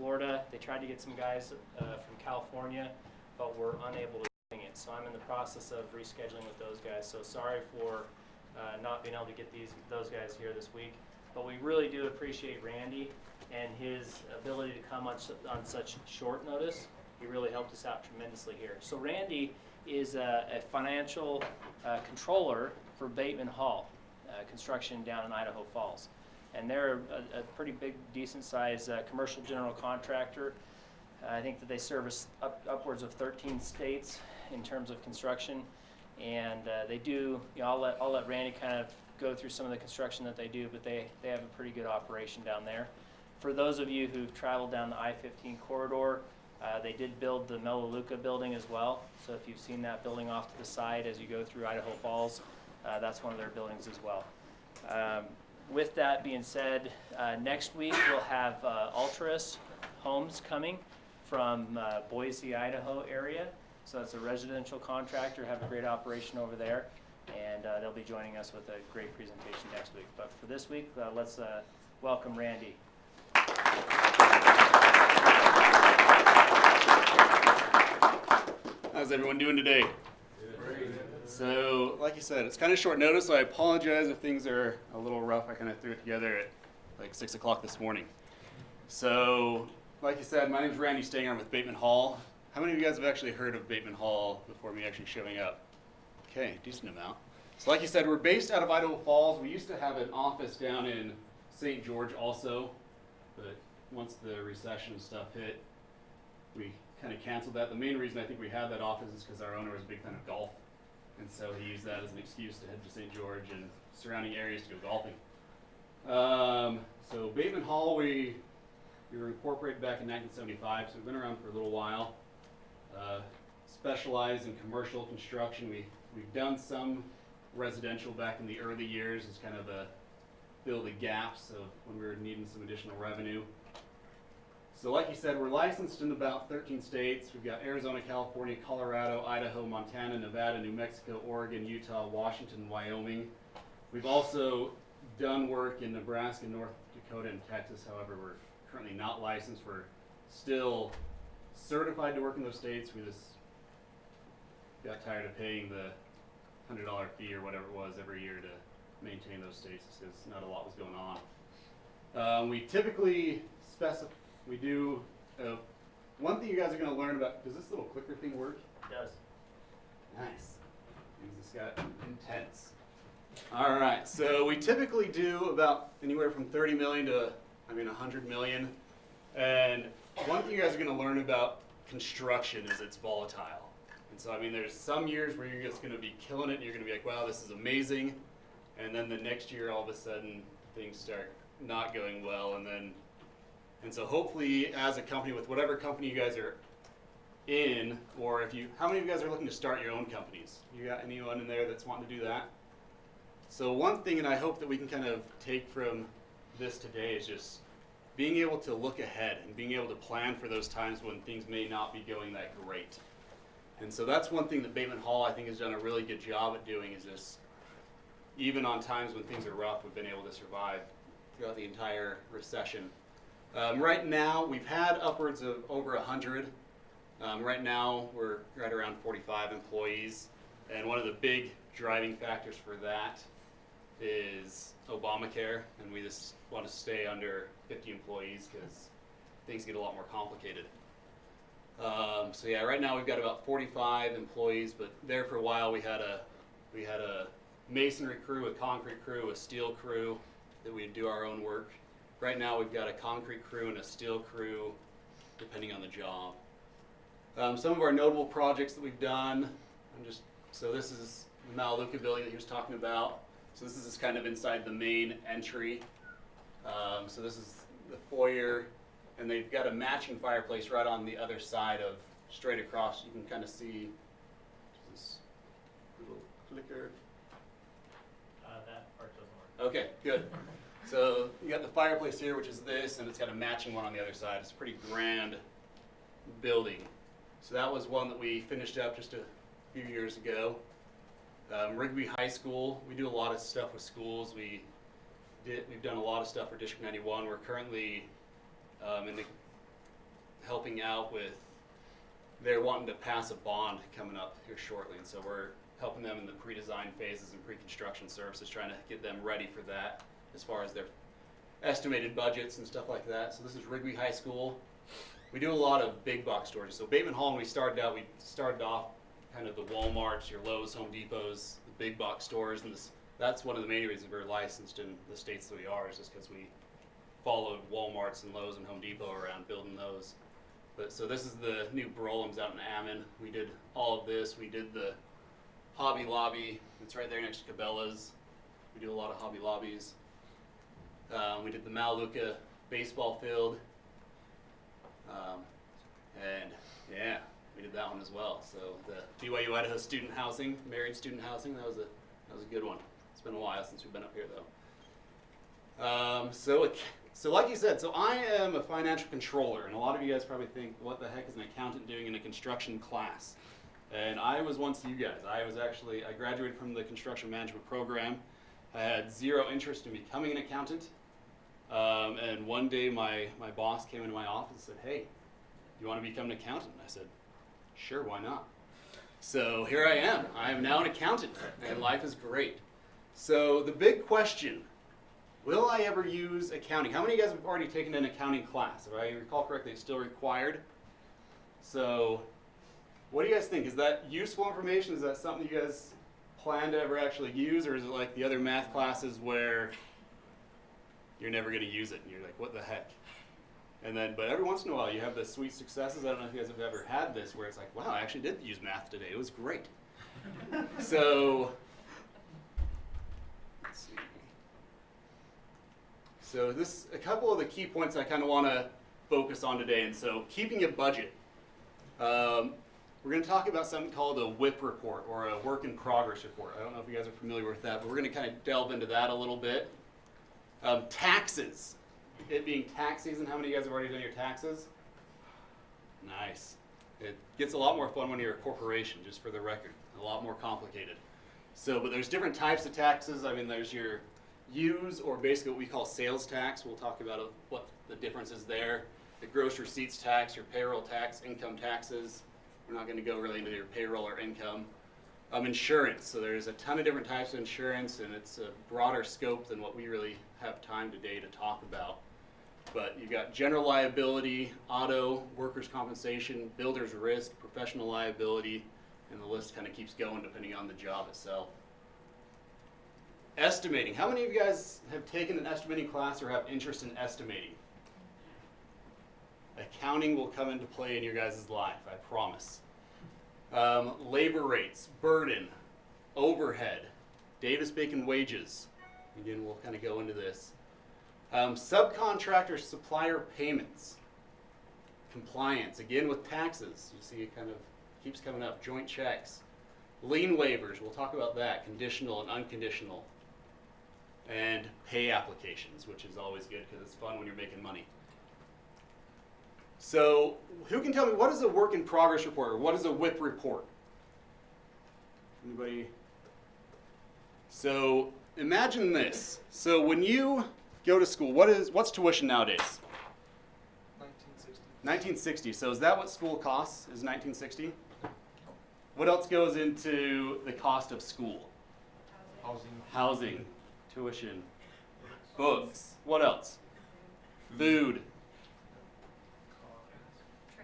Florida. They tried to get some guys from California, but were unable to do it. So I'm in the process of rescheduling with those guys. So sorry for not being able to get those guys here this week. But we really do appreciate Randy and his ability to come on such short notice. He really helped us out tremendously here. So Randy is a financial controller for Bateman Hall Construction down in Idaho Falls. And they're a pretty big, decent-sized commercial general contractor. I think that they service upwards of 13 states in terms of construction. And they do, I'll let Randy kind of go through some of the construction that they do, but they have a pretty good operation down there. For those of you who've traveled down the I-15 corridor, they did build the Melaleuca building as well. So if you've seen that building off to the side as you go through Idaho Falls, that's one of their buildings as well. With that being said, next week we'll have Ultras Homes coming from Boise, Idaho area. So that's a residential contractor, have a great operation over there, and they'll be joining us with a great presentation next week. But for this week, let's welcome Randy. How's everyone doing today? So, like you said, it's kind of short notice, so I apologize if things are a little rough. I kind of threw it together at like 6 o'clock this morning. So, like you said, my name is Randy Stanger. I'm with Bateman Hall. How many of you guys have actually heard of Bateman Hall before me actually showing up? Okay, decent amount. So like you said, we're based out of Idaho Falls. We used to have an office down in St. George also, but once the recession and stuff hit, we kind of canceled that. The main reason I think we had that office is because our owner was a big fan of golf. And so he used that as an excuse to head to St. George and surrounding areas to go golfing. So Bateman Hall, we were incorporated back in 1975, so we've been around for a little while. Specialize in commercial construction. We've done some residential back in the early years as kind of fill the gaps of when we were needing some additional revenue. So like you said, we're licensed in about 13 states. We've got Arizona, California, Colorado, Idaho, Montana, Nevada, New Mexico, Oregon, Utah, Washington, Wyoming. We've also done work in Nebraska, North Dakota, and Texas. However, we're currently not licensed. We're still certified to work in those states. We just got tired of paying the $100 fee or whatever it was every year to maintain those states because not a lot was going on. We typically we do, one thing you guys are going to learn about, does this little clicker thing work? It does. Nice. This got intense. All right, so we typically do about anywhere from 30 million to, 100 million. And one thing you guys are going to learn about construction is it's volatile. And so, there's some years where you're just going to be killing it and you're going to be like, wow, this is amazing. And then the next year, all of a sudden, things start not going well. And so hopefully, as a company, with whatever company you guys are in, or how many of you guys are looking to start your own companies? You got anyone in there that's wanting to do that? So one thing, and I hope that we can kind of take from this today, is just being able to look ahead and being able to plan for those times when things may not be going that great. And so that's one thing that Bateman Hall, I think, has done a really good job at doing, is just, even on times when things are rough, we've been able to survive throughout the entire recession. Right now, we've had upwards of over 100. Right now, we're right around 45 employees. And one of the big driving factors for that is Obamacare. And we just want to stay under 50 employees because things get a lot more complicated. So yeah, right now we've got about 45 employees, but there for a while we had a masonry crew, a concrete crew, a steel crew that we'd do our own work. Right now we've got a concrete crew and a steel crew, depending on the job. Some of our notable projects that we've done, so this is the Melaleuca building that he was talking about. So this is just kind of inside the main entry. So this is the foyer, and they've got a matching fireplace right on the other side of, straight across. You can kind of see this little clicker. That part doesn't work. Okay, good. So you got the fireplace here, which is this, and it's got a matching one on the other side. It's a pretty grand building. So that was one that we finished up just a few years ago. Rigby High School, we do a lot of stuff with schools. We've done a lot of stuff for District 91. We're currently in the helping out with, they're wanting to pass a bond coming up here shortly, and so we're helping them in the pre-design phases and pre-construction services, trying to get them ready for that as far as their estimated budgets and stuff like that. So this is Wrigley High School. We do a lot of big box stores. So Bateman Hall, when we started off kind of the Walmarts, your Lowe's, Home Depots, the big box stores, and that's one of the main reasons we're licensed in the states that we are, is just because we followed Walmarts and Lowe's and Home Depot around building those. But so this is the new Brolums out in Ammon. We did all of this. We did the Hobby Lobby. It's right there next to Cabela's. We do a lot of Hobby Lobbies. We did the Maluka baseball field. And yeah, we did that one as well. So the BYU-Idaho student housing, married student housing, that was a good one. It's been a while since we've been up here though. So like you said, so I am a financial controller, and a lot of you guys probably think, what the heck is an accountant doing in a construction class? And I was once you guys. I graduated from the construction management program. I had zero interest in becoming an accountant. And one day my boss came into my office and said, "Hey, you want to become an accountant?" And I said, "Sure, why not?" So here I am. I am now an accountant, and life is great. So the big question, will I ever use accounting? How many of you guys have already taken an accounting class? If I recall correctly, it's still required. So what do you guys think? Is that useful information? Is that something you guys plan to ever actually use? Or is it like the other math classes where you're never going to use it and you're like, what the heck? And then, but every once in a while you have the sweet successes. I don't know if you guys have ever had this where it's like, wow, I actually did use math today. It was great. So, let's see. So a couple of the key points I kind of want to focus on today. And so keeping a budget. We're going to talk about something called a WIP report, or a work in progress report. I don't know if you guys are familiar with that, but we're going to kind of delve into that a little bit. Taxes. It being tax season, how many of you guys have already done your taxes? Nice. It gets a lot more fun when you're a corporation, just for the record. A lot more complicated. So, but there's different types of taxes. I mean, there's your use, or basically what we call sales tax. We'll talk about what the difference is there. The gross receipts tax, your payroll tax, income taxes. We're not going to go really into your payroll or income. Insurance. So there's a ton of different types of insurance, and it's a broader scope than what we really have time today to talk about. But you've got general liability, auto, workers' compensation, builder's risk, professional liability, and the list kind of keeps going depending on the job itself. Estimating. How many of you guys have taken an estimating class or have interest in estimating? Accounting will come into play in your guys' life, I promise. Labor rates, burden, overhead, Davis-Bacon wages. Again, we'll kind of go into this. Subcontractor supplier payments, compliance, again with taxes. You see it kind of keeps coming up. Joint checks, lien waivers, we'll talk about that, conditional and unconditional, and pay applications, which is always good because it's fun when you're making money. So who can tell me, what is a work in progress report, or what is a WIP report? Anybody? So imagine this. So when you go to school, what's tuition nowadays? 1960. 1960. So is that what school costs, is 1960? What else goes into the cost of school? Housing, tuition, books. What else? Food.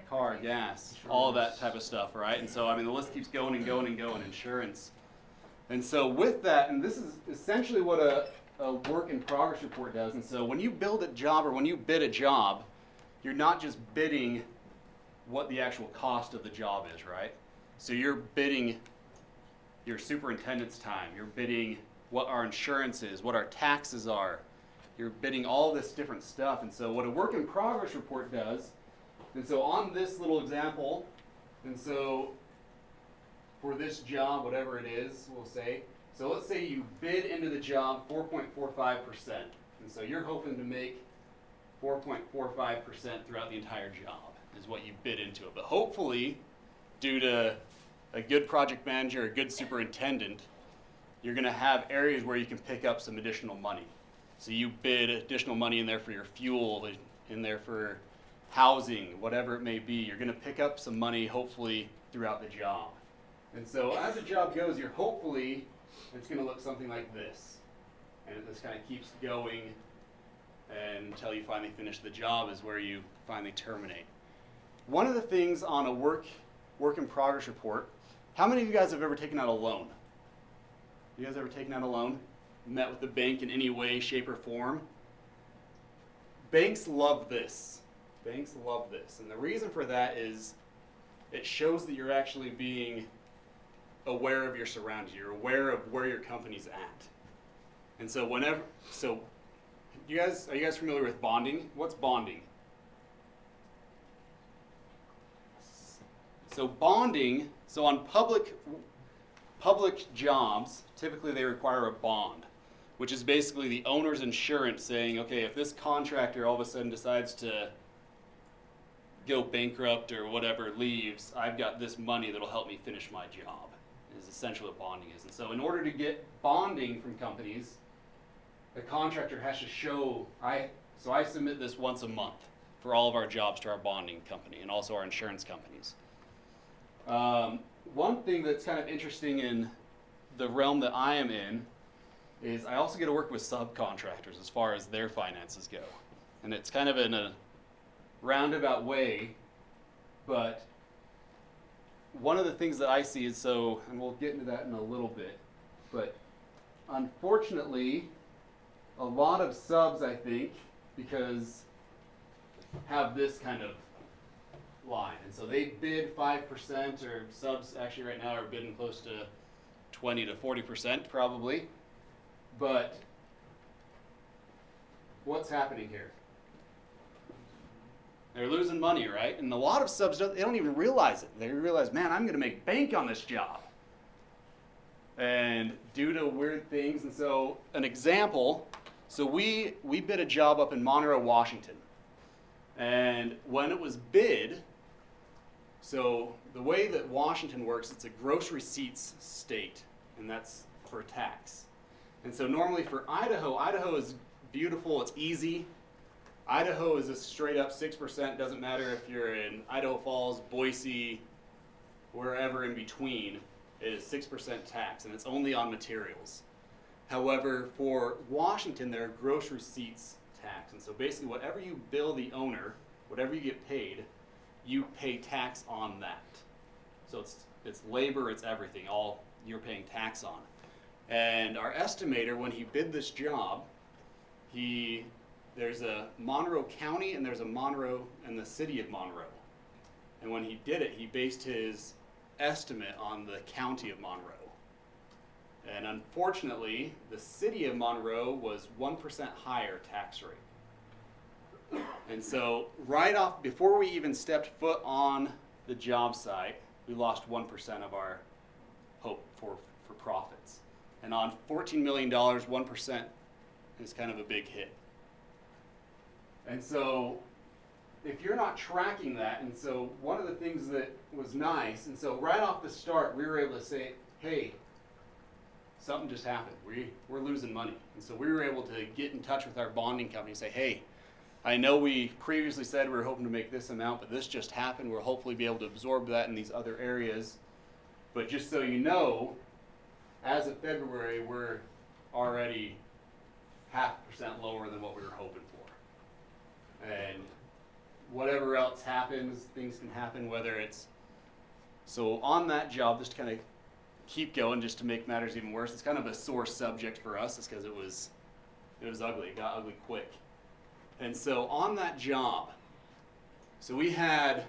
Car, gas, all of that type of stuff, right? And so, I mean, the list keeps going and going and going, insurance. And so with that, and this is essentially what a work in progress report does. And so when you build a job, or when you bid a job, you're not just bidding what the actual cost of the job is, right? So you're bidding your superintendent's time, you're bidding what our insurance is, what our taxes are, you're bidding all this different stuff. And so what a work in progress report does, and so on this little example, and so for this job, whatever it is, we'll say, so let's say you bid into the job 4.45%. And so you're hoping to make 4.45% throughout the entire job is what you bid into it. But hopefully, due to a good project manager, a good superintendent, you're going to have areas where you can pick up some additional money. So you bid additional money in there for your fuel, in there for housing, whatever it may be. You're going to pick up some money, hopefully, throughout the job. And so as the job goes, it's going to look something like this. And it just kind of keeps going until you finally finish the job is where you finally terminate. One of the things on a work in progress report, how many of you guys have ever taken out a loan? You guys ever taken out a loan? Met with the bank in any way, shape, or form? Banks love this. Banks love this. And the reason for that is it shows that you're actually being aware of your surroundings. You're aware of where your company's at. And so are you guys familiar with bonding? What's bonding? So bonding, on public jobs, typically they require a bond, which is basically the owner's insurance saying, okay, if this contractor all of a sudden decides to go bankrupt or whatever, leaves, I've got this money that'll help me finish my job, is essentially what bonding is. And so in order to get bonding from companies, the contractor has to show, I submit this once a month for all of our jobs to our bonding company and also our insurance companies. One thing that's kind of interesting in the realm that I am in is I also get to work with subcontractors as far as their finances go. And it's kind of in a roundabout way, but one of the things that I see is and we'll get into that in a little bit, but unfortunately, a lot of subs, I think, have this kind of line. And so they bid 5%, or subs actually right now are bidding close to 20 to 40% probably. But what's happening here? They're losing money, right? And a lot of subs, they don't even realize it. They realize, man, I'm going to make bank on this job. And due to weird things, and so an example, we bid a job up in Monroe, Washington. And when it was bid, so the way that Washington works, it's a gross receipts state, and that's for tax. And so normally for Idaho is beautiful, it's easy. Idaho is a straight up 6%, doesn't matter if you're in Idaho Falls, Boise, wherever in between, it is 6% tax, and it's only on materials. However, for Washington, there are gross receipts tax. And so basically whatever you bill the owner, whatever you get paid, you pay tax on that. So it's labor, it's everything, all you're paying tax on. And our estimator, when he bid this job, there's a Monroe County and there's a Monroe and the city of Monroe. And when he did it, he based his estimate on the county of Monroe. And unfortunately, the city of Monroe was 1% higher tax rate. And so right off, before we even stepped foot on the job site, we lost 1% of our hope for profits. And on $14 million, 1% is kind of a big hit. And so if you're not tracking that, and so one of the things that was nice, and so right off the start, we were able to say, hey, something just happened. We're losing money. And so we were able to get in touch with our bonding company and say, hey, I know we previously said we were hoping to make this amount, but this just happened. We'll hopefully be able to absorb that in these other areas. But just so you know, as of February, we're already 0.5% lower than what we were hoping for. And whatever else happens, things can happen, whether it's, so on that job, just to kind of keep going, just to make matters even worse, it's kind of a sore subject for us, it's because it was ugly, it got ugly quick. And so on that job, so we had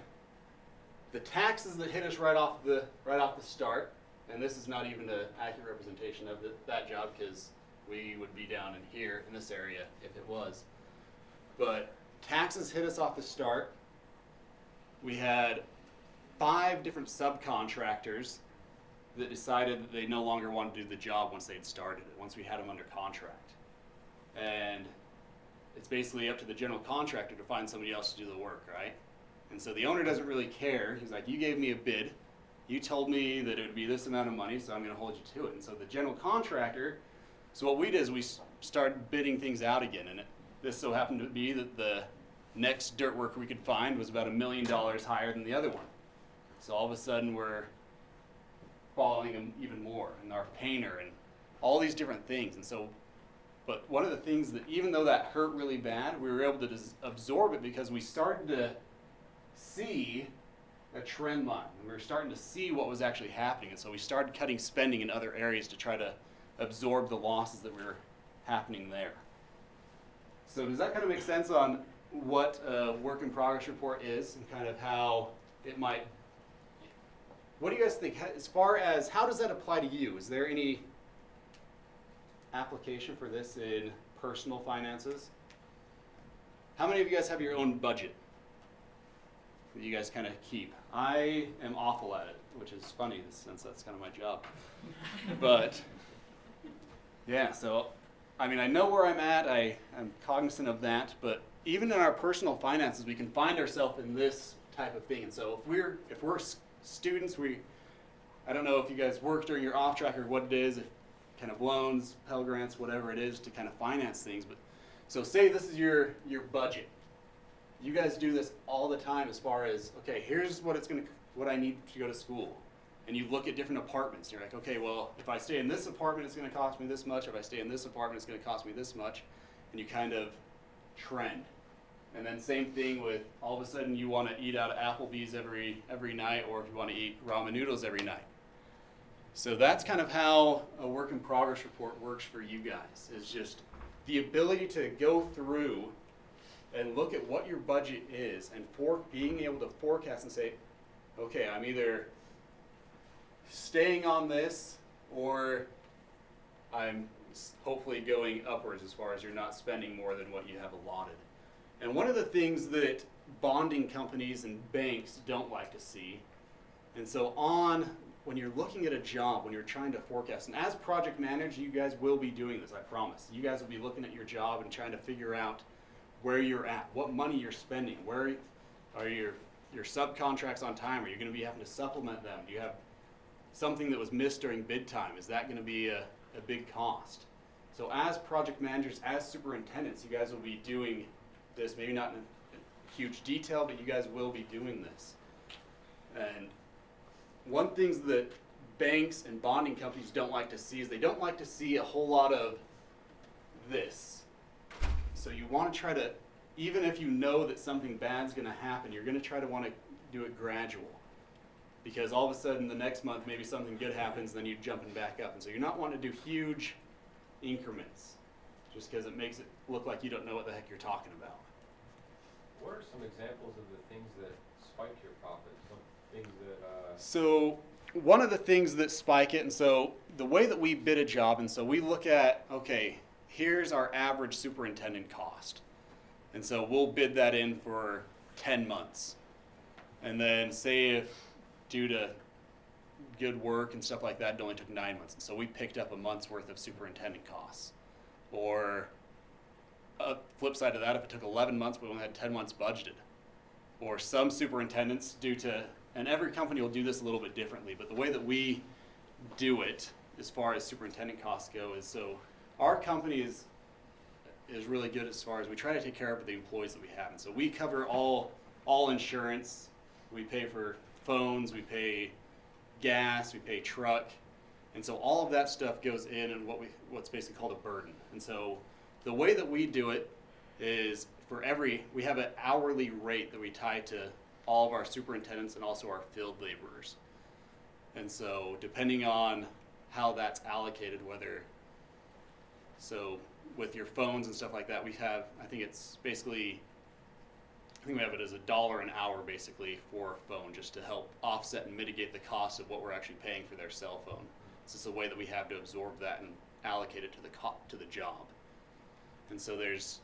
the taxes that hit us right off the start, and this is not even an accurate representation of that job because we would be down in here in this area if it was. But taxes hit us off the start. We had 5 different subcontractors that decided that they no longer wanted to do the job once they had started it, once we had them under contract. And it's basically up to the general contractor to find somebody else to do the work, right? And so the owner doesn't really care. He's like, you gave me a bid. You told me that it would be this amount of money, so I'm going to hold you to it. And so the general contractor, so what we did is we started bidding things out again. And this so happened to be that the next dirt worker we could find was about $1 million higher than the other one. So all of a sudden we're following them even more, and our painter and all these different things. And so, but one of the things that, even though that hurt really bad, we were able to absorb it because we started to see a trend line. And we were starting to see what was actually happening. And so we started cutting spending in other areas to try to absorb the losses that were happening there. So does that kind of make sense on what a work in progress report is and kind of how it might, what do you guys think as far as how does that apply to you? Is there any application for this in personal finances? How many of you guys have your own budget that you guys kind of keep? I am awful at it, which is funny since that's kind of my job. But yeah, so I mean, I know where I'm at, I'm cognizant of that, but even in our personal finances, we can find ourselves in this type of thing. And so if we're students, I don't know if you guys work during your off track or what it is, if kind of loans, Pell Grants, whatever it is to kind of finance things. But so say this is your budget. You guys do this all the time as far as, okay, here's what I need to go to school. And you look at different apartments. You're like, okay, well, if I stay in this apartment, it's going to cost me this much. If I stay in this apartment, it's going to cost me this much. And you kind of trend. And then same thing with all of a sudden you want to eat out at Applebee's every night, or if you want to eat ramen noodles every night. So that's kind of how a work in progress report works for you guys, is just the ability to go through and look at what your budget is and being able to forecast and say, okay, I'm either staying on this or I'm hopefully going upwards as far as you're not spending more than what you have allotted. And one of the things that bonding companies and banks don't like to see, and so when you're looking at a job, when you're trying to forecast, and as project manager, you guys will be doing this, I promise. You guys will be looking at your job and trying to figure out where you're at, what money you're spending, where are your subcontracts on time? Are you going to be having to supplement them? Do you have something that was missed during bid time? Is that going to be a big cost? So as project managers, as superintendents, you guys will be doing this, maybe not in huge detail, but you guys will be doing this. And one thing that banks and bonding companies don't like to see is they don't like to see a whole lot of this. So you want to try to, even if you know that something bad's going to happen, you're going to try to want to do it gradual. Because all of a sudden the next month maybe something good happens, then you're jumping back up. And so you're not wanting to do huge increments just because it makes it look like you don't know what the heck you're talking about. What are some examples of the things that spike your profit? Some things that So one of the things that spike it, and so the way that we bid a job, and so we look at, okay, here's our average superintendent cost. And so we'll bid that in for 10 months. And then say if due to good work and stuff like that, it only took 9 months. And so we picked up a month's worth of superintendent costs. Or flip side of that, if it took 11 months, but we only had 10 months budgeted. Or some superintendents and every company will do this a little bit differently, but the way that we do it as far as superintendent costs go is, so our company is really good as far as we try to take care of the employees that we have. And so we cover all insurance, we pay for phones, we pay gas, we pay truck. And so all of that stuff goes in and what's basically called a burden. And so the way that we do it is we have an hourly rate that we tie to all of our superintendents and also our field laborers. And so depending on how that's allocated, so with your phones and stuff like that, we have, I think we have it as $1 an hour basically for a phone, just to help offset and mitigate the cost of what we're actually paying for their cell phone. So it's a way that we have to absorb that and allocate it to the job. And so there's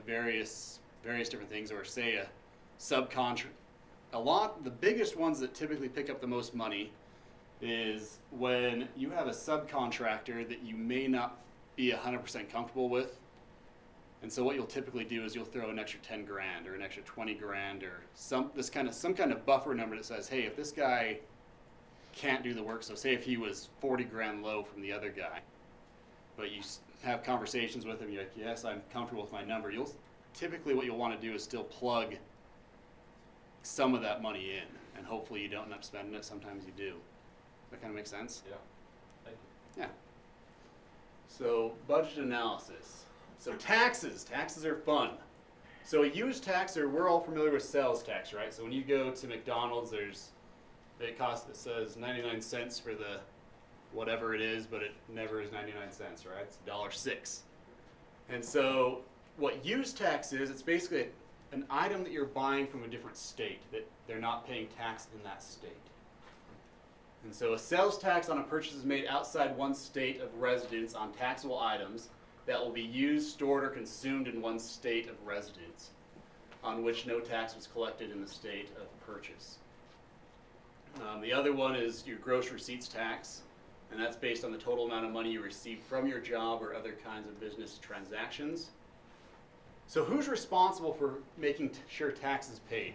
various different things, or say a subcontract. The biggest ones that typically pick up the most money is when you have a subcontractor that you may not be 100% comfortable with. And so what you'll typically do is you'll throw an extra 10 grand or an extra 20 grand or some kind of buffer number that says, hey, if this guy can't do the work, so say if he was 40 grand low from the other guy, but you have conversations with him, you're like, yes, I'm comfortable with my number. typically what you'll want to do is still plug some of that money in, and hopefully you don't end up spending it. Sometimes you do. That kind of makes sense? Yeah, thank you. Yeah. So budget analysis. So taxes. Taxes are fun. So a use tax, or we're all familiar with sales tax, right? So when you go to McDonald's, it says 99 cents for the whatever it is, but it never is 99 cents, right? It's $1.06. And so what use tax is, it's basically an item that you're buying from a different state, that they're not paying tax in that state. And so a sales tax on a purchase is made outside one state of residence on taxable items that will be used, stored, or consumed in one state of residence, on which no tax was collected in the state of purchase. The other one is your gross receipts tax, and that's based on the total amount of money you receive from your job or other kinds of business transactions. So who's responsible for making sure tax is paid?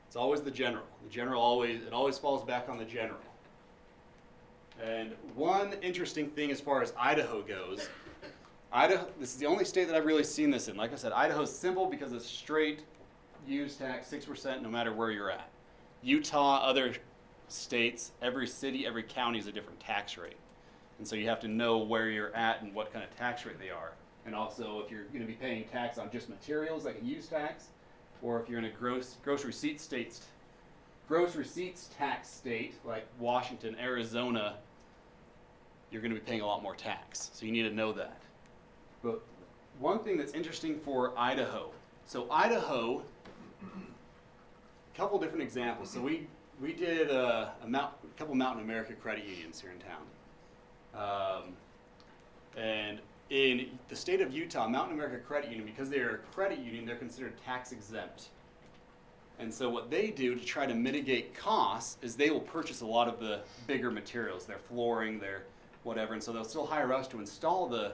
It's always the general. It always falls back on the general. And one interesting thing as far as Idaho goes, this is the only state that I've really seen this in. Like I said, Idaho's simple because it's straight use tax, 6% no matter where you're at. Utah, other states, every city, every county is a different tax rate. And so you have to know where you're at and what kind of tax rate they are. And also if you're going to be paying tax on just materials like a use tax, or if you're in a gross receipts tax state like Washington, Arizona, you're going to be paying a lot more tax. So you need to know that. But one thing that's interesting for Idaho. So Idaho, a couple different examples. So we did a couple Mountain America credit unions here in town. And in the state of Utah, Mountain America Credit Union, because they're a credit union, they're considered tax exempt. And so what they do to try to mitigate costs is they will purchase a lot of the bigger materials, their flooring, their whatever, and so they'll still hire us to install the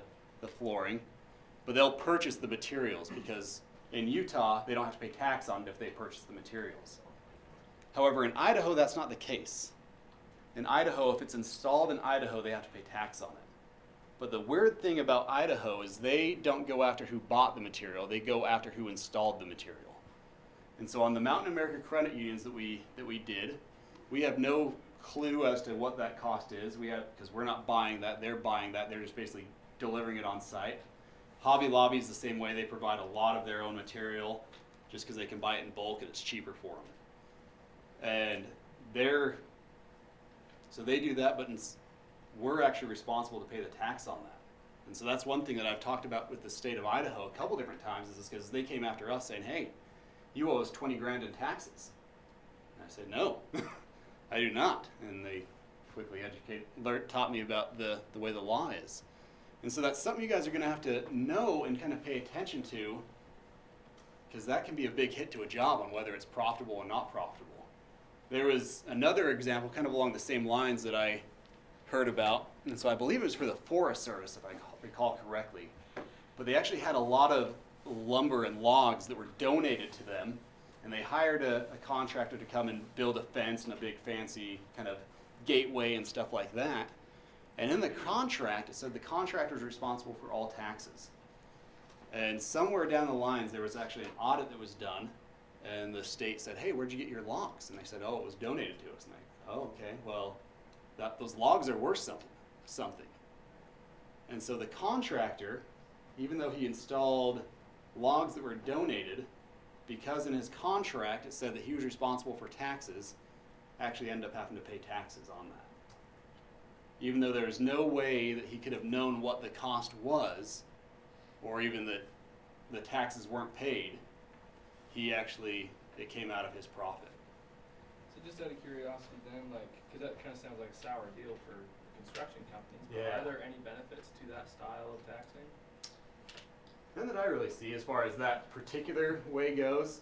flooring, but they'll purchase the materials because in Utah, they don't have to pay tax on it if they purchase the materials. However, in Idaho, that's not the case. In Idaho, if it's installed in Idaho, they have to pay tax on it. But the weird thing about Idaho is they don't go after who bought the material, they go after who installed the material. And so on the Mountain America credit unions that we did, we have no clue as to what that cost is. Because we're not buying that, they're buying that, they're just basically delivering it on site. Hobby Lobby is the same way, they provide a lot of their own material just because they can buy it in bulk and it's cheaper for them. And so they do that, but we're actually responsible to pay the tax on that. And so that's one thing that I've talked about with the state of Idaho a couple different times, is because they came after us saying, hey, you owe us 20 grand in taxes. And I said, no, I do not. And they quickly taught me about the way the law is. And so that's something you guys are going to have to know and kind of pay attention to, because that can be a big hit to a job on whether it's profitable or not profitable. There was another example kind of along the same lines that I heard about, and so I believe it was for the Forest Service, if I recall correctly. But they actually had a lot of lumber and logs that were donated to them, and they hired a contractor to come and build a fence and a big fancy kind of gateway and stuff like that. And in the contract, it said the contractor is responsible for all taxes. And somewhere down the lines, there was actually an audit that was done, and the state said, hey, where'd you get your logs? And they said, oh, it was donated to us. And they, oh, okay, well, those logs are worth something. And so the contractor, even though he installed logs that were donated, because in his contract it said that he was responsible for taxes, actually ended up having to pay taxes on that. Even though there was no way that he could have known what the cost was, or even that the taxes weren't paid, it came out of his profit. So just out of curiosity then, because that kind of sounds like a sour deal for construction companies, but Yeah. are there any benefits to that style of taxing? None that I really see as far as that particular way goes.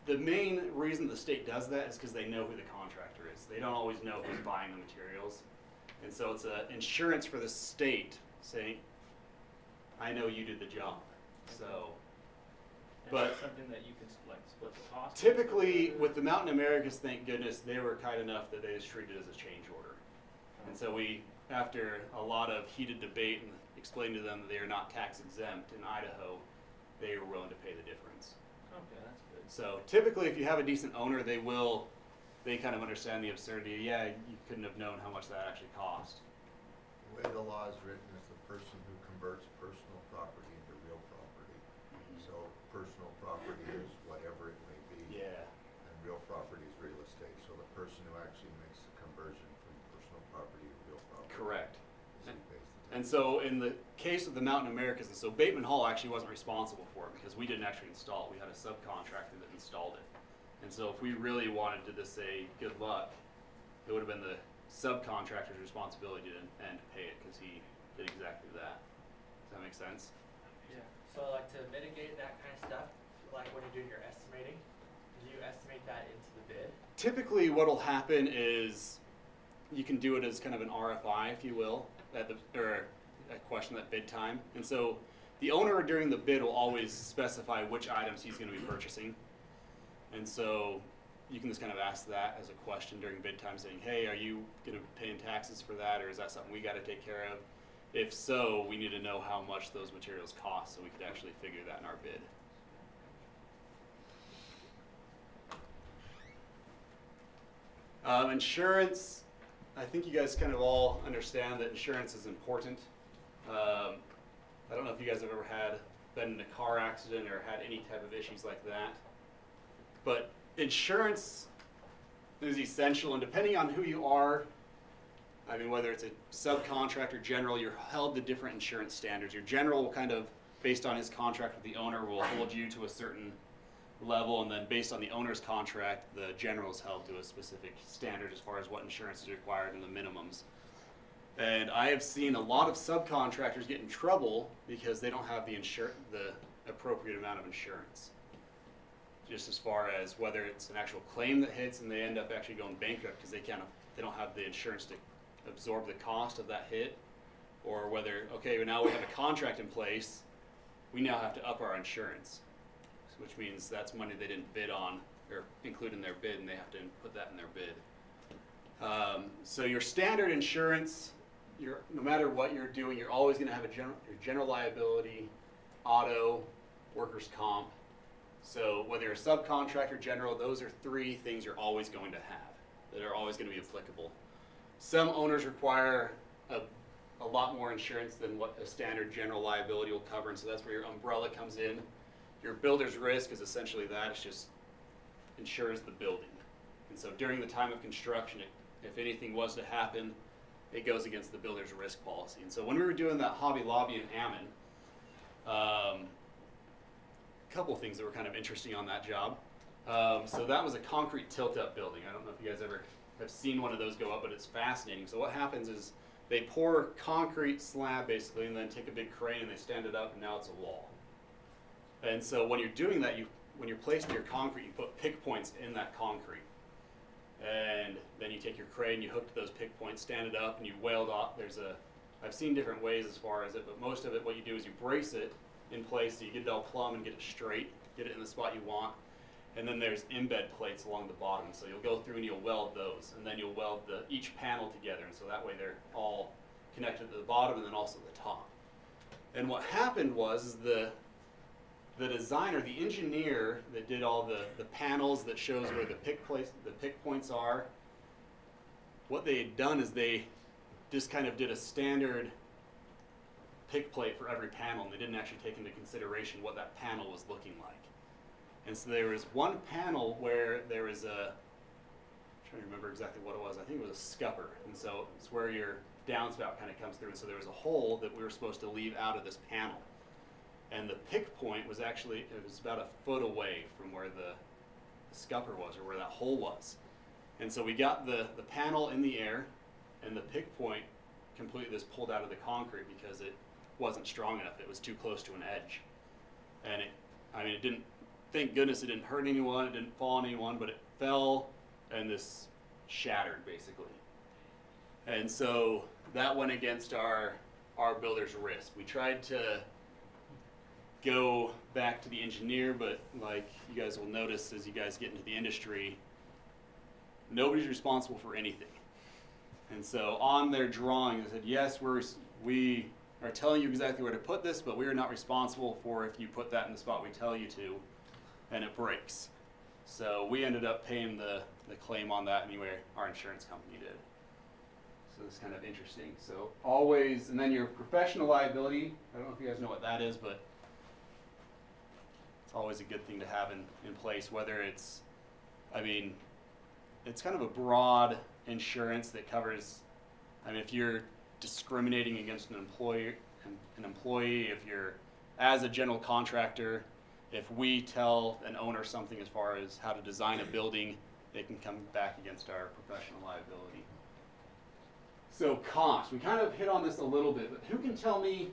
The main reason the state does that is because they know who the contractor is. They don't always know who's buying the materials. And so it's an insurance for the state saying, I know you did the job. So, Is but that something that you can split the cost? typically with the Mountain Americas, thank goodness, they were kind enough that they just treated it as a change order. And so we, after a lot of heated debate and explained to them that they are not tax exempt in Idaho, they were willing to pay the difference. Okay, that's good. So typically, if you have a decent owner, they kind of understand the absurdity. Yeah, you couldn't have known how much that actually cost. The way the law is written is the person who converts personal property into real property. So personal property is whatever it may be. Yeah. And real property is real estate. So the person who actually makes the conversion from personal property to real property. Correct. is who pays the And tax. so in the case of the Mountain Americas, so Bateman Hall actually wasn't responsible for it because we didn't actually install it. We had a subcontractor that installed it. And so if we really wanted to just say good luck, it would have been the subcontractor's responsibility to and to pay it because he did exactly that. Does that make sense? Yeah. So like to mitigate that kind of stuff, like when you're doing your estimating, do you estimate that into the bid? Typically what'll happen is you can do it as kind of an RFI, if you will, or a question at bid time. And so the owner during the bid will always specify which items he's going to be purchasing. And so you can just kind of ask that as a question during bid time, saying, hey, are you going to be paying taxes for that, or is that something we got to take care of? If so, we need to know how much those materials cost so we could actually figure that in our bid. Insurance, I think you guys kind of all understand that insurance is important. I don't know if you guys have ever been in a car accident or had any type of issues like that. But insurance is essential, and depending on who you are, I mean, whether it's a subcontractor, general, you're held to different insurance standards. Your general will kind of, based on his contract with the owner, will hold you to a certain level, and then based on the owner's contract, the general is held to a specific standard as far as what insurance is required and the minimums. And I have seen a lot of subcontractors get in trouble because they don't have the appropriate amount of insurance. Just as far as whether it's an actual claim that hits and they end up actually going bankrupt because they don't have the insurance to absorb the cost of that hit, or whether, okay, well now we have a contract in place, we now have to up our insurance, which means that's money they didn't bid on or include in their bid, and they have to put that in their bid. So your standard insurance, no matter what you're doing, you're always going to have your general liability, auto, workers' comp. So whether you're a subcontractor, general, those are three things you're always going to have that are always going to be applicable. Some owners require a lot more insurance than what a standard general liability will cover, and so that's where your umbrella comes in. Your builder's risk is essentially that. It's just insures the building. And so during the time of construction, if anything was to happen, it goes against the builder's risk policy. And so when we were doing that Hobby Lobby in Ammon, a couple of things that were kind of interesting on that job. So that was a concrete tilt-up building. I don't know if you guys ever have seen one of those go up, but it's fascinating. So what happens is they pour concrete slab basically and then take a big crane and they stand it up, and now it's a wall. And so when you're doing that, when you're placing your concrete, you put pick points in that concrete. And then you take your crane, you hook to those pick points, stand it up, and you weld off. I've seen different ways as far as it, but most of it, what you do is you brace it in place so you get it all plumb and get it straight, get it in the spot you want. And then there's embed plates along the bottom. So you'll go through and you'll weld those, and then you'll weld each panel together. And so that way they're all connected to the bottom and then also the top. And what happened was the designer, the engineer that did all the panels that shows where the pick points are, what they had done is they just kind of did a standard pick plate for every panel, and they didn't actually take into consideration what that panel was looking like. And so there was one panel where there was I'm trying to remember exactly what it was. I think it was a scupper, and so it's where your downspout kind of comes through, and so there was a hole that we were supposed to leave out of this panel. And the pick point was actually, it was about a foot away from where the scupper was, or where that hole was. And so we got the panel in the air, and the pick point completely just pulled out of the concrete because it wasn't strong enough. It was too close to an edge. And it didn't, thank goodness it didn't hurt anyone, it didn't fall on anyone, but it fell and this shattered basically. And so that went against our builder's risk. We tried to go back to the engineer, but like you guys will notice as you guys get into the industry, nobody's responsible for anything. And so on their drawing, they said, yes, we are telling you exactly where to put this, but we are not responsible for if you put that in the spot we tell you to and it breaks. So we ended up paying the claim on that anyway, our insurance company did. So it's kind of interesting. So always, and then your professional liability, I don't know if you guys know what that is, but it's always a good thing to have in place, whether it's, I mean, it's kind of a broad insurance that covers, I mean, if you're discriminating against an employee, if you're, as a general contractor, if we tell an owner something as far as how to design a building, they can come back against our professional liability. So cost, we kind of hit on this a little bit, but who can tell me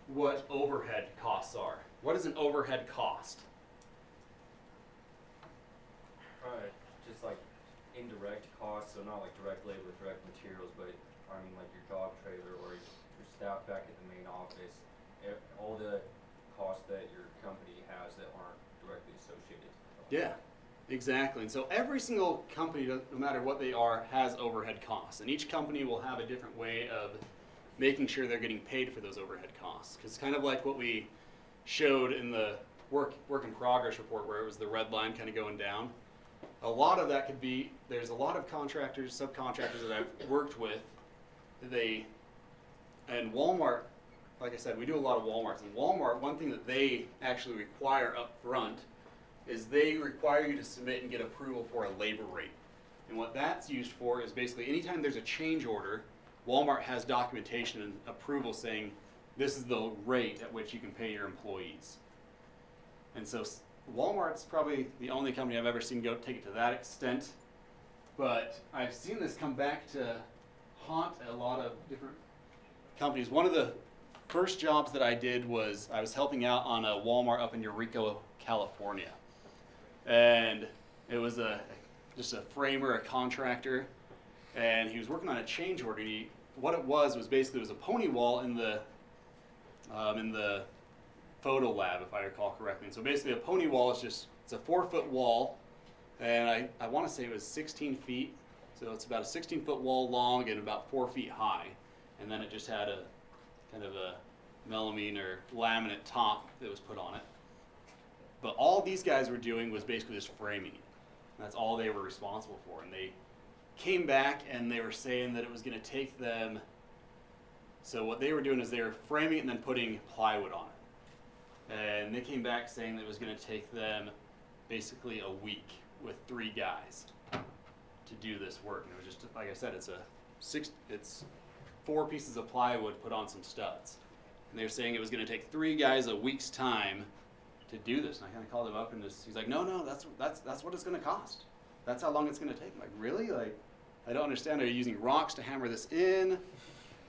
what overhead costs are? What is an overhead cost? Probably just like indirect costs, so not like direct labor, direct materials, but I mean like your dog trailer or your staff back at the main office, all the costs that your company has that aren't directly associated. Yeah, exactly. And so every single company, no matter what they are, has overhead costs. And each company will have a different way of making sure they're getting paid for those overhead costs. Because kind of like what we showed in the work in progress report, where it was the red line kind of going down. A lot of that could be, there's a lot of contractors, subcontractors that I've worked with, and Walmart, like I said, we do a lot of Walmarts. And Walmart, one thing that they actually require up front is they require you to submit and get approval for a labor rate. And what that's used for is basically anytime there's a change order, Walmart has documentation and approval saying this is the rate at which you can pay your employees. And so Walmart's probably the only company I've ever seen go take it to that extent. But I've seen this come back to haunt a lot of different companies. One of the first jobs that I did was I was helping out on a Walmart up in Eureka, California. And it was just a framer, a contractor, and he was working on a change order. What it was basically a pony wall in the photo lab, if I recall correctly. And so basically a pony wall is it's a 4-foot wall, and I want to say it was 16 feet. So it's about a 16-foot wall long and about 4 feet high. And then it just had a kind of a melamine or laminate top that was put on it. But all these guys were doing was basically just framing it. That's all they were responsible for. And they came back and they were saying that it was going to take them, so what they were doing is they were framing it and then putting plywood on it. And they came back saying that it was going to take them basically a week with 3 guys to do this work. And it was just, like I said, it's 4 pieces of plywood put on some studs. And they were saying it was going to take 3 guys a week's time to do this. And I kind of called him up and he's like, no, that's what it's going to cost. That's how long it's going to take. I'm like, really? Like, I don't understand. Are you using rocks to hammer this in?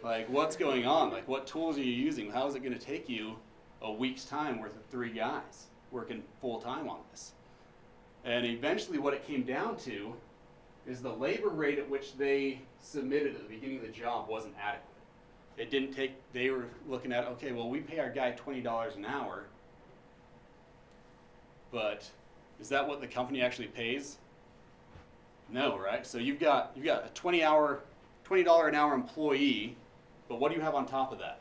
Like, what's going on? Like, what tools are you using? How is it going to take you a week's time worth of 3 guys working full time on this? And eventually what it came down to is the labor rate at which they submitted at the beginning of the job wasn't adequate. It didn't take, they were looking at, okay, well, we pay our guy $20 an hour, but is that what the company actually pays? No, right? So you've got a $20 an hour employee, but what do you have on top of that?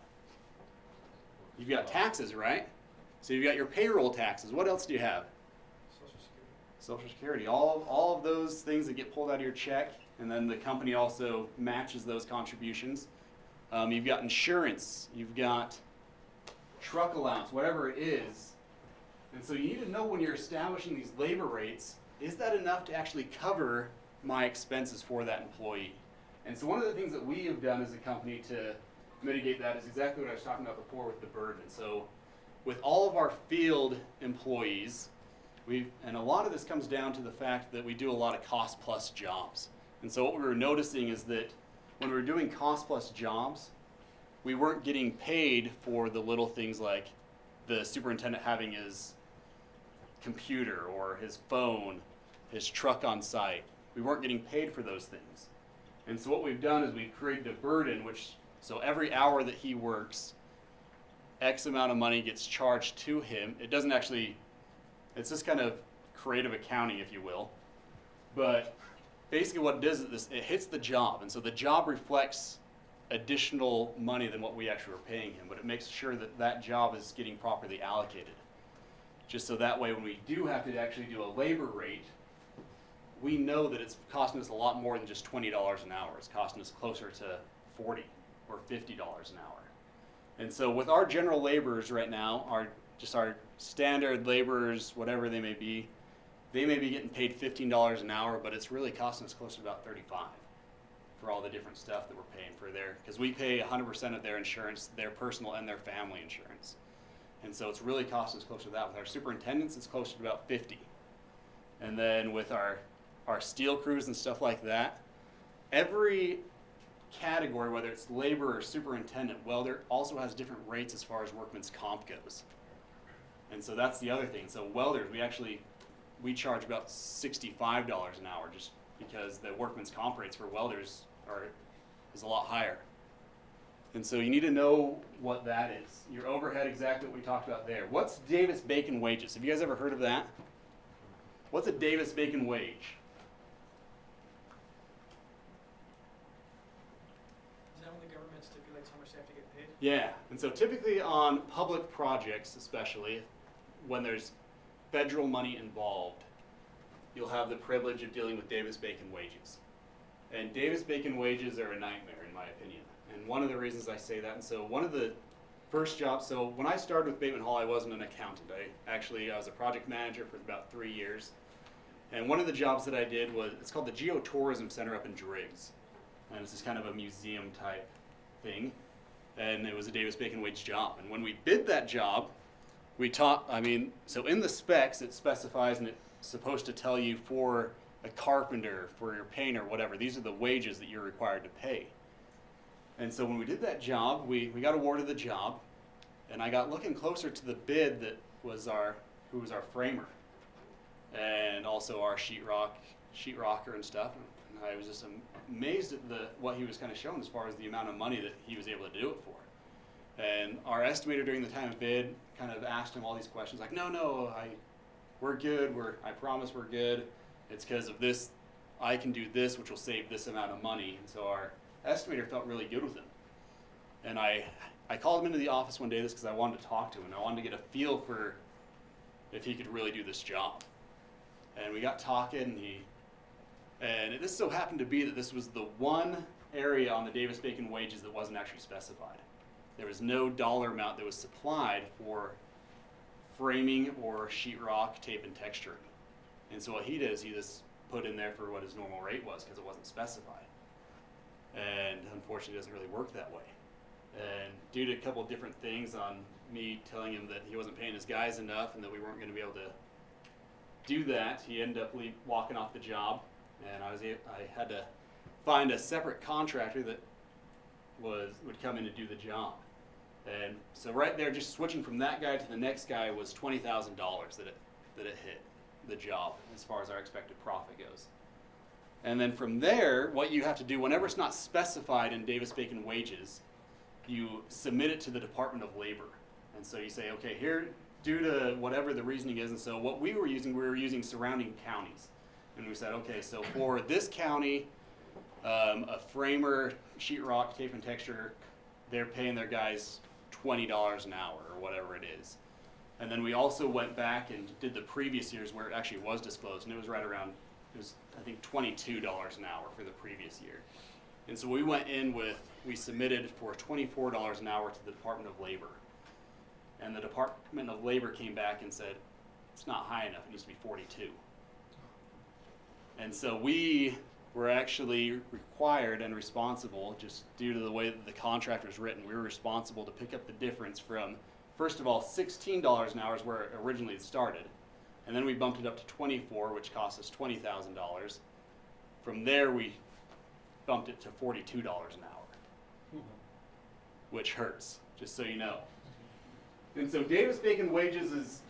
You've got taxes, right? So you've got your payroll taxes. What else do you have? Social Security. All of those things that get pulled out of your check, and then the company also matches those contributions. You've got insurance. You've got truck allowance, whatever it is. And so you need to know when you're establishing these labor rates, is that enough to actually cover my expenses for that employee? And so one of the things that we have done as a company to mitigate that is exactly what I was talking about before with the burden. So with all of our field employees, and a lot of this comes down to the fact that we do a lot of cost plus jobs. And so what we were noticing is that when we were doing cost plus jobs, we weren't getting paid for the little things like the superintendent having his computer or his phone, his truck on site. We weren't getting paid for those things. And so what we've done is we've created a burden, so every hour that he works, X amount of money gets charged to him. It doesn't actually, it's just kind of creative accounting, if you will. But basically what it does is it hits the job. And so the job reflects additional money than what we actually were paying him, but it makes sure that that job is getting properly allocated. Just so that way when we do have to actually do a labor rate, we know that it's costing us a lot more than just $20 an hour. It's costing us closer to $40 or $50 an hour. And so with our general laborers right now, our standard laborers, whatever they may be getting paid $15 an hour, but it's really costing us closer to about 35 for all the different stuff that we're paying for there, because we pay 100% of their insurance, their personal and their family insurance. And so it's really costing us closer to that. With our superintendents, it's closer to about 50. And then with our steel crews and stuff like that, every category, whether it's labor or superintendent, welder, also has different rates as far as workman's comp goes. And so that's the other thing. So welders, we charge about $65 an hour, just because the workman's comp rates for welders is a lot higher. And so you need to know what that is. Your overhead, exactly what we talked about there. What's Davis-Bacon wages? Have you guys ever heard of that? What's a Davis-Bacon wage? Is that when the government stipulates how much they have to get paid? Yeah, and so typically on public projects, especially when there's federal money involved, you'll have the privilege of dealing with Davis-Bacon wages. And Davis-Bacon wages are a nightmare, in my opinion. And one of the reasons I say that, and so one of the first jobs, so when I started with Bateman Hall, I wasn't an accountant. I was a project manager for about 3 years. And one of the jobs that I did was, it's called the Geotourism Center up in Driggs. And it's just kind of a museum type thing. And it was a Davis-Bacon wage job. And when we bid that job, so in the specs, it specifies, and it's supposed to tell you for a carpenter, for your painter, whatever, these are the wages that you're required to pay. And so when we did that job, we got awarded the job, and I got looking closer to the bid that was who was our framer, and also our sheetrocker and stuff. And I was just amazed at what he was kind of showing as far as the amount of money that he was able to do it for. And our estimator during the time of bid kind of asked him all these questions, like, no, we're good. I promise we're good. It's because of this. I can do this, which will save this amount of money. And so our estimator felt really good with him. And I called him into the office one day because I wanted to talk to him. And I wanted to get a feel for if he could really do this job. And we got talking, and it just so happened to be that this was the one area on the Davis-Bacon wages that wasn't actually specified. There was no dollar amount that was supplied for framing or sheetrock, tape, and texturing. And so what he did is he just put in there for what his normal rate was because it wasn't specified. And unfortunately it doesn't really work that way. And due to a couple of different things on me telling him that he wasn't paying his guys enough and that we weren't going to be able to do that, he ended up walking off the job. And I had to find a separate contractor that would come in to do the job. And so right there, just switching from that guy to the next guy was $20,000 that it hit the job as far as our expected profit goes. And then from there, what you have to do whenever it's not specified in Davis-Bacon wages, you submit it to the Department of Labor. And so you say, okay, here, due to whatever the reasoning is, and so what we were using surrounding counties. And we said, okay, so for this county, a framer, sheetrock, tape and texture, they're paying their guys $20 an hour or whatever it is. And then we also went back and did the previous years where it actually was disclosed, and it was right around, I think $22 an hour for the previous year. And so we went in we submitted for $24 an hour to the Department of Labor. And the Department of Labor came back and said, it's not high enough, it needs to be 42. And so we were actually required and responsible, just due to the way that the contract was written, we were responsible to pick up the difference from, first of all, $16 an hour is where it originally started. And then we bumped it up to 24, which cost us $20,000. From there, we bumped it to $42 an hour, which hurts, just so you know. And so Davis-Bacon wages is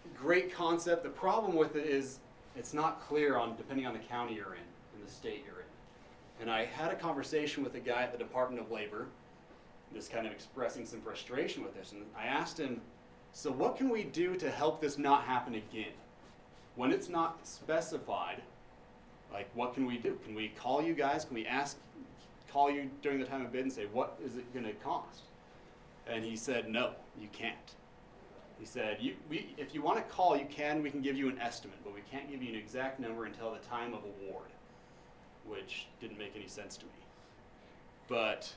a great concept. The problem with it is it's not clear depending on the county you're in and the state you're in. And I had a conversation with a guy at the Department of Labor, just kind of expressing some frustration with this. And I asked him, so what can we do to help this not happen again? When it's not specified, like what can we do? Can we call you guys? Can we ask call you during the time of bid and say, what is it going to cost? And he said, no, you can't. He said, if you want to call, you can. We can give you an estimate, but we can't give you an exact number until the time of award, which didn't make any sense to me. But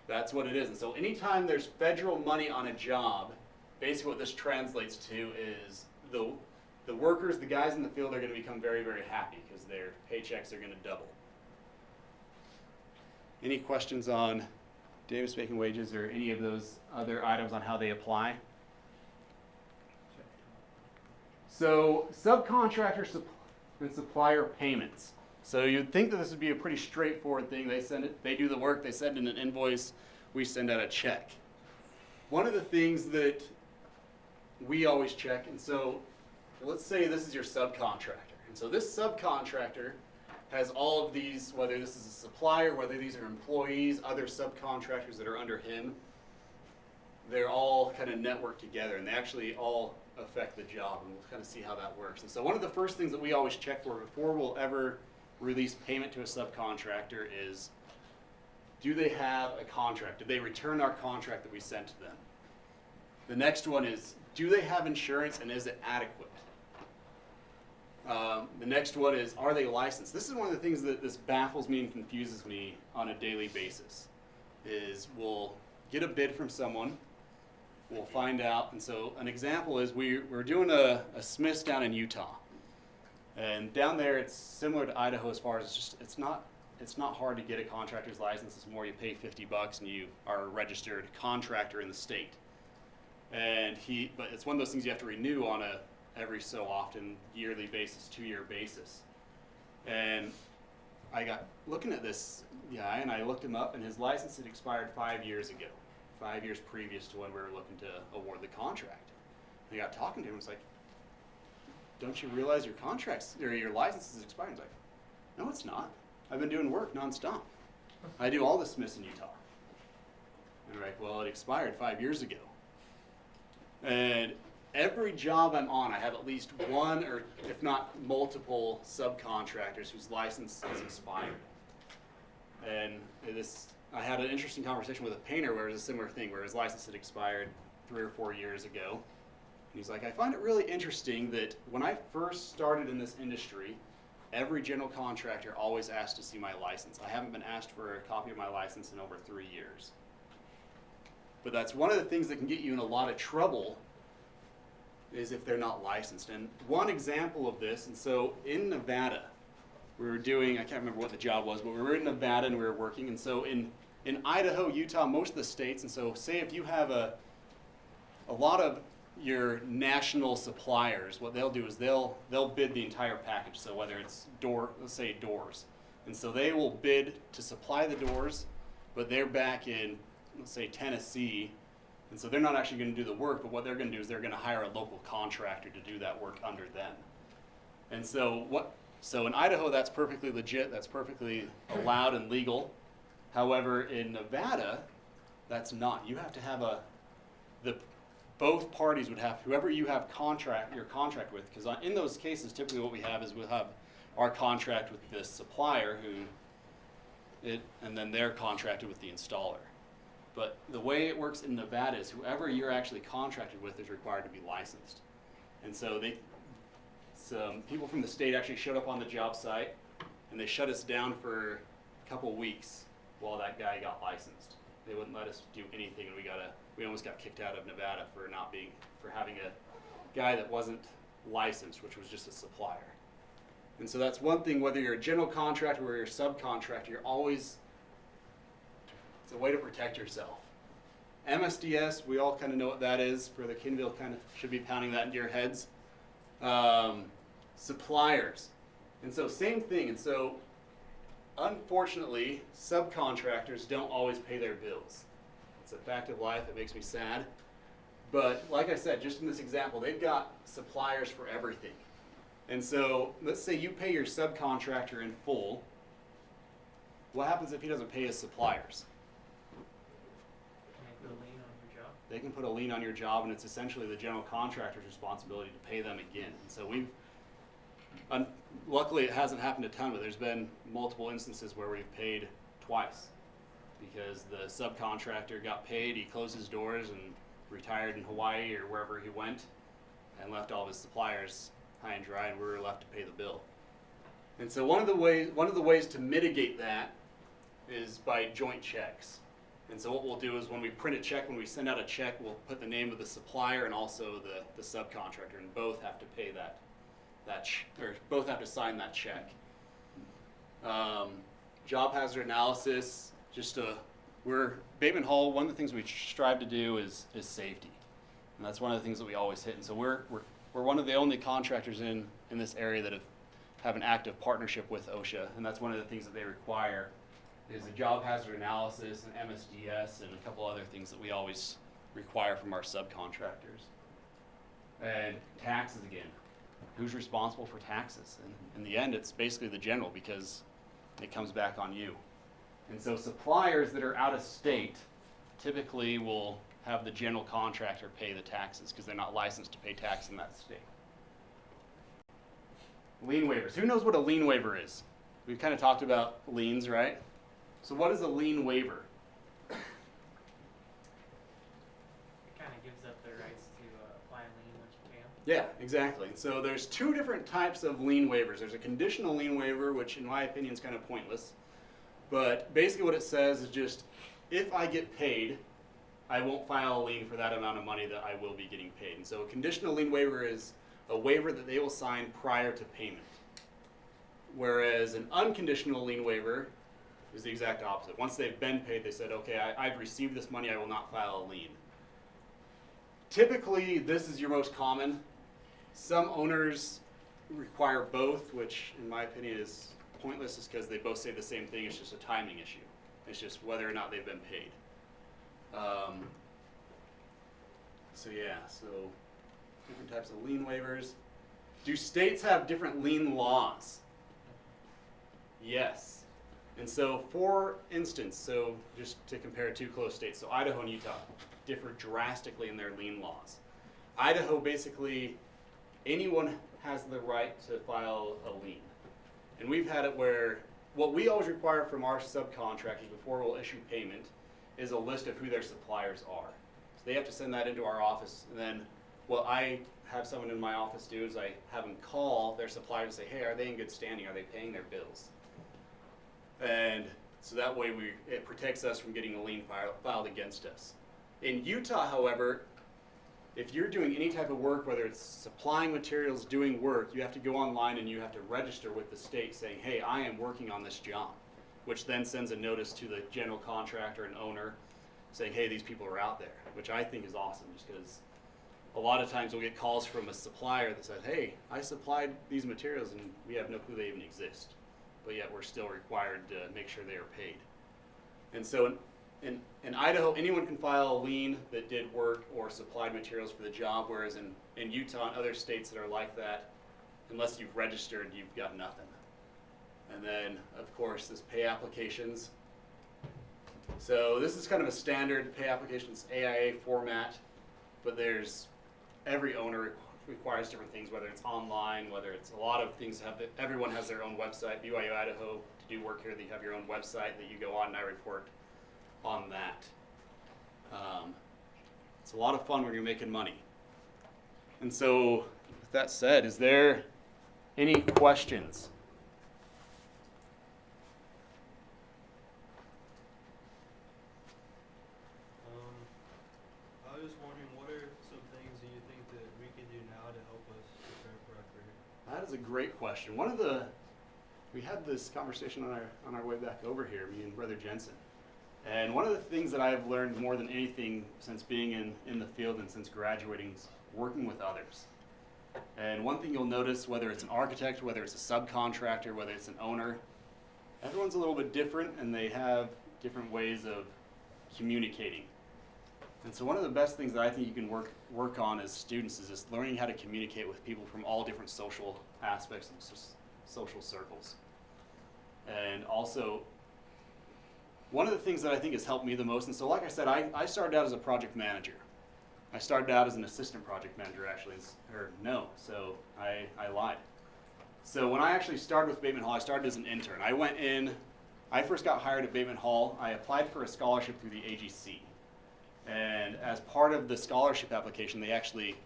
that's what it is. And so anytime there's federal money on a job, basically what this translates to is the workers, the guys in the field are going to become very, very happy because their paychecks are going to double. Any questions on Davis-Bacon wages or any of those other items on how they apply? So subcontractor and supplier payments. So you'd think that this would be a pretty straightforward thing. They do the work, they send in an invoice, we send out a check. One of the things that we always check, and so let's say this is your subcontractor. And so this subcontractor has all of these, whether this is a supplier, whether these are employees, other subcontractors that are under him, they're all kind of networked together and they actually all affect the job, and we'll kind of see how that works. And so one of the first things that we always check for before we'll ever release payment to a subcontractor is, do they have a contract? Did they return our contract that we sent to them? The next one is, do they have insurance and is it adequate? The next one is, are they licensed? This is one of the things that this baffles me and confuses me on a daily basis, is we'll get a bid from someone, we'll find out, and so an example is we're doing a Smith's down in Utah. And down there it's similar to Idaho as far as it's not hard to get a contractor's license. It's more you pay $50 and you are a registered contractor in the state. But it's one of those things you have to renew on a every so often, yearly basis, 2-year basis. And I got looking at this guy and I looked him up and his license had expired 5 years ago, 5 years previous to when we were looking to award the contract. And I got talking to him, it's like, don't you realize your contracts or your license is expired? He's like, no, it's not. I've been doing work nonstop. I do all the Smiths in Utah. And we're like, well, it expired 5 years ago. And every job I'm on, I have at least one or if not multiple subcontractors whose license is expired. And I had an interesting conversation with a painter where it was a similar thing, where his license had expired 3 or 4 years ago. And he's like, I find it really interesting that when I first started in this industry, every general contractor always asked to see my license. I haven't been asked for a copy of my license in over 3 years. But that's one of the things that can get you in a lot of trouble, is if they're not licensed. And one example of this, and so in Nevada, we were doing, I can't remember what the job was, but we were in Nevada and we were working. And so in Idaho, Utah, most of the states, and so say if you have a lot of your national suppliers, what they'll do is they'll bid the entire package. So whether it's let's say doors. And so they will bid to supply the doors, but they're back in, let's say, Tennessee. And so they're not actually going to do the work, but what they're going to do is they're going to hire a local contractor to do that work under them. And so in Idaho, that's perfectly legit, that's perfectly allowed and legal. However, in Nevada, that's not. You have to have both parties would have, whoever you have your contract with, because in those cases, typically what we have is we'll have our contract with the supplier and then they're contracted with the installer. But the way it works in Nevada is whoever you're actually contracted with is required to be licensed. And so some people from the state actually showed up on the job site and they shut us down for a couple weeks while that guy got licensed. They wouldn't let us do anything, and we almost got kicked out of Nevada for having a guy that wasn't licensed, which was just a supplier. And so that's one thing, whether you're a general contractor or you're a subcontractor, it's a way to protect yourself. MSDS, we all kind of know what that is. For the Kinville, kind of should be pounding that into your heads. Suppliers. And so same thing. And so unfortunately, subcontractors don't always pay their bills. It's a fact of life. It makes me sad. But like I said, just in this example, they've got suppliers for everything. And so let's say you pay your subcontractor in full. What happens if he doesn't pay his suppliers? Can they put a lien on your job? They can put a lien on your job, and it's essentially the general contractor's responsibility to pay them again. And so luckily it hasn't happened a ton, but there's been multiple instances where we've paid twice because the subcontractor got paid, he closed his doors and retired in Hawaii or wherever he went and left all of his suppliers high and dry, and we were left to pay the bill. And so one of the ways to mitigate that is by joint checks. And so what we'll do is when we print a check, when we send out a check, we'll put the name of the supplier and also the subcontractor, and both have to pay or both have to sign that check. Job hazard analysis, Bateman Hall, one of the things we strive to do is safety. And that's one of the things that we always hit. And so we're one of the only contractors in this area that have an active partnership with OSHA, and that's one of the things that they require is a job hazard analysis and MSDS and a couple other things that we always require from our subcontractors. And taxes again. Who's responsible for taxes? And in the end, it's basically the general because it comes back on you. And so suppliers that are out of state typically will have the general contractor pay the taxes because they're not licensed to pay tax in that state. Lien waivers. Who knows what a lien waiver is? We've kind of talked about liens, right? So what is a lien waiver? It kind of gives up their rights to apply a lien once you pay them. Yeah, exactly. So there's two different types of lien waivers. There's a conditional lien waiver, which in my opinion is kind of pointless. But basically what it says is just, if I get paid, I won't file a lien for that amount of money that I will be getting paid. And so a conditional lien waiver is a waiver that they will sign prior to payment. Whereas an unconditional lien waiver is the exact opposite. Once they've been paid, they said, okay, I've received this money, I will not file a lien. Typically, this is your most common. Some owners require both, which in my opinion is pointless, is because they both say the same thing. It's just a timing issue. It's just whether or not they've been paid. So different types of lien waivers. Do states have different lien laws? Yes. And so for instance, so just to compare two close states, so Idaho and Utah differ drastically in their lien laws. Idaho, basically, anyone has the right to file a lien. And we've had it where what we always require from our subcontractors before we'll issue payment is a list of who their suppliers are. So they have to send that into our office, and then what I have someone in my office do is I have them call their supplier and say, hey, are they in good standing? Are they paying their bills? And so that way it protects us from getting a lien filed against us. In Utah, however, if you're doing any type of work, whether it's supplying materials, doing work, you have to go online and you have to register with the state saying, hey, I am working on this job, which then sends a notice to the general contractor and owner saying, hey, these people are out there, which I think is awesome just because a lot of times we'll get calls from a supplier that says, hey, I supplied these materials and we have no clue they even exist. But yet we're still required to make sure they are paid. And so in Idaho, anyone can file a lien that did work or supplied materials for the job, whereas in Utah and other states that are like that, unless you've registered, you've got nothing. And then, of course, this pay applications. So this is kind of a standard pay applications AIA format, but every owner requires different things, whether it's online, whether it's a lot of things. Everyone has their own website. BYU-Idaho, to do work here, you have your own website that you go on, and I report on that. It's a lot of fun when you're making money. And so, with that said, is there any questions? I was just wondering, what are some things that you think that we can do now to help us prepare for our career? That is a great question. We had this conversation on our way back over here, me and Brother Jensen. And one of the things that I have learned more than anything since being in the field and since graduating is working with others. And one thing you'll notice, whether it's an architect, whether it's a subcontractor, whether it's an owner, everyone's a little bit different and they have different ways of communicating. And so one of the best things that I think you can work on as students is just learning how to communicate with people from all different social aspects and social circles. And also, one of the things that I think has helped me the most, and so like I said, I started out as a project manager. I started out as an assistant project manager actually, so I lied. So when I actually started with Bateman Hall, I started as an intern. I went in I first got hired at Bateman Hall. I applied for a scholarship through the AGC. And as part of the scholarship application, they actually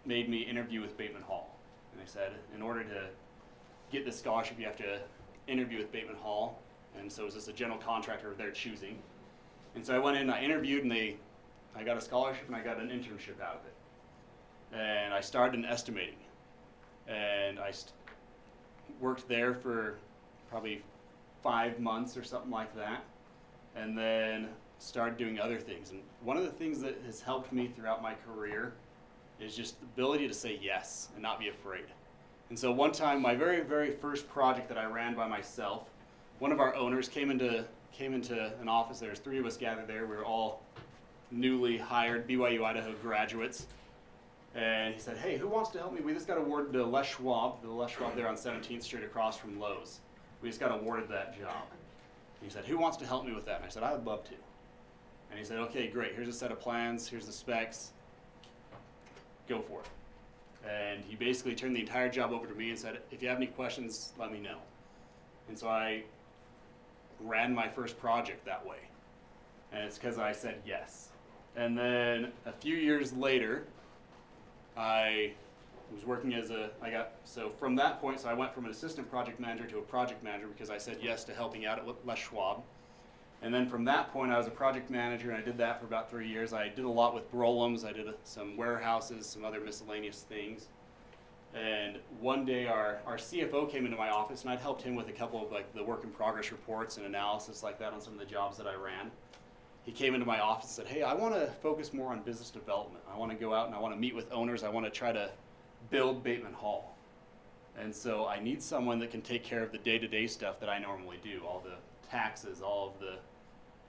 made me interview with Bateman Hall. And they said, in order to get this scholarship, you have to interview with Bateman Hall. And so it was just a general contractor of their choosing. And so I went in and I interviewed, and I got a scholarship and I got an internship out of it. And I started in estimating. And I worked there for probably 5 months or something like that. And then started doing other things. And one of the things that has helped me throughout my career is just the ability to say yes and not be afraid. And so one time, my very, very first project that I ran by myself, one of our owners came into an office. There was 3 of us gathered there. We were all newly hired BYU-Idaho graduates. And he said, hey, who wants to help me? We just got awarded to Les Schwab, the Les Schwab there on 17th Street across from Lowe's. We just got awarded that job. And he said, who wants to help me with that? And I said, I would love to. And he said, okay, great. Here's a set of plans. Here's the specs. Go for it. And he basically turned the entire job over to me and said, if you have any questions, let me know. And so I ran my first project that way. And it's because I said yes. And then a few years later, I was working so from that point, so I went from an assistant project manager to a project manager because I said yes to helping out at Les Schwab. And then from that point, I was a project manager, and I did that for about 3 years. I did a lot with Brolums. I did some warehouses, some other miscellaneous things. And one day, our CFO came into my office, and I'd helped him with a couple of the work in progress reports and analysis like that on some of the jobs that I ran. He came into my office and said, hey, I want to focus more on business development. I want to go out and I want to meet with owners. I want to try to build Bateman Hall. And so I need someone that can take care of the day-to-day stuff that I normally do, all the taxes, all of the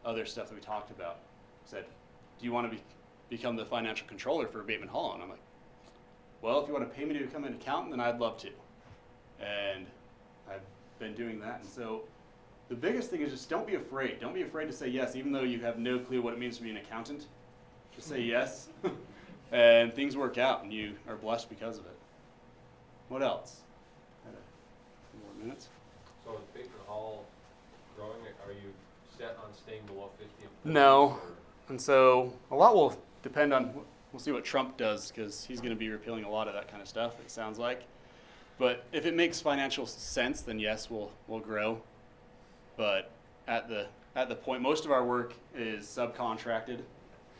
other stuff that we talked about. He said, do you want to become the financial controller for Bateman Hall? And I'm like, well, if you want to pay me to become an accountant, then I'd love to. And I've been doing that. And so the biggest thing is just don't be afraid. Don't be afraid to say yes, even though you have no clue what it means to be an accountant. Just say yes, and things work out, and you are blessed because of it. What else? Had a few more minutes. So is Bateman Hall growing? Are you set on staying below 50 employees? No. Or? And so a lot will depend on, we'll see what Trump does, because he's going to be repealing a lot of that kind of stuff, it sounds like. But if it makes financial sense, then yes, we'll grow. But at the point, most of our work is subcontracted,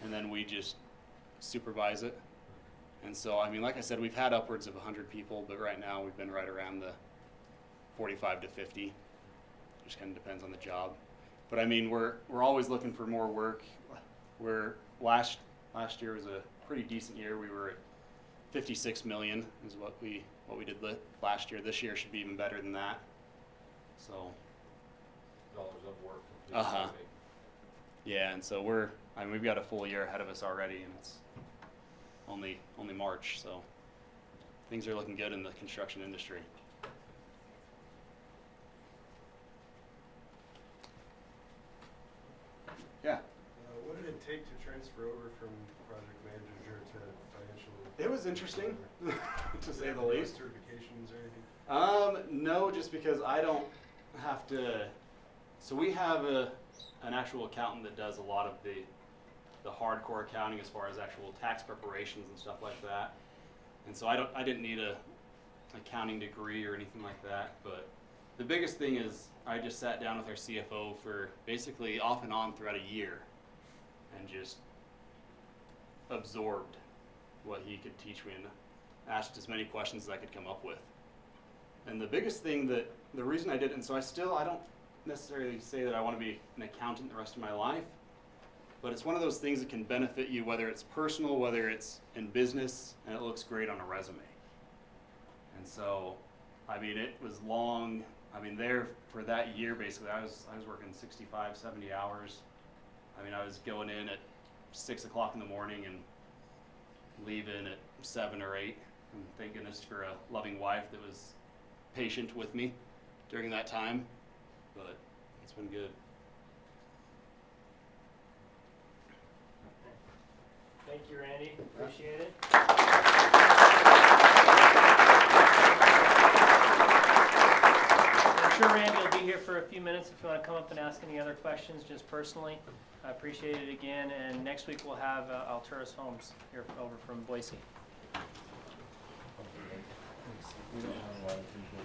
and then we just supervise it. And so, I mean, like I said, we've had upwards of 100 people, but right now we've been right around the 45 to 50. Just kind of depends on the job. But I mean, we're always looking for more work. Last year was a pretty decent year. We were at 56 million is what we did last year. This year should be even better than that. So. Dollars of work. Yeah, and so we've got a full year ahead of us already, and it's only March, so things are looking good in the construction industry. Yeah. What did it take to transfer over from project manager to financial? It was interesting, to say the least. Certifications or anything? No, just because I don't have to. So we have an actual accountant that does a lot of the hardcore accounting as far as actual tax preparations and stuff like that. And so I didn't need a accounting degree or anything like that. But the biggest thing is I just sat down with our CFO for basically off and on throughout a year and just absorbed what he could teach me and asked as many questions as I could come up with. And the biggest thing the reason I did, and so I don't necessarily say that I want to be an accountant the rest of my life, but it's one of those things that can benefit you, whether it's personal, whether it's in business, and it looks great on a resume. And so, I mean, it was long. I mean, there for that year, basically, I was working 65, 70 hours. I mean, I was going in at 6 o'clock in the morning and leaving at 7 or 8. And thank goodness for a loving wife that was patient with me during that time. But it's been good. Thank you, Randy. Appreciate it. sure Randy will be here for a few minutes if you want to come up and ask any other questions, just personally. I appreciate it again, and next week we'll have Alturas Homes here over from Boise. We don't have a lot of people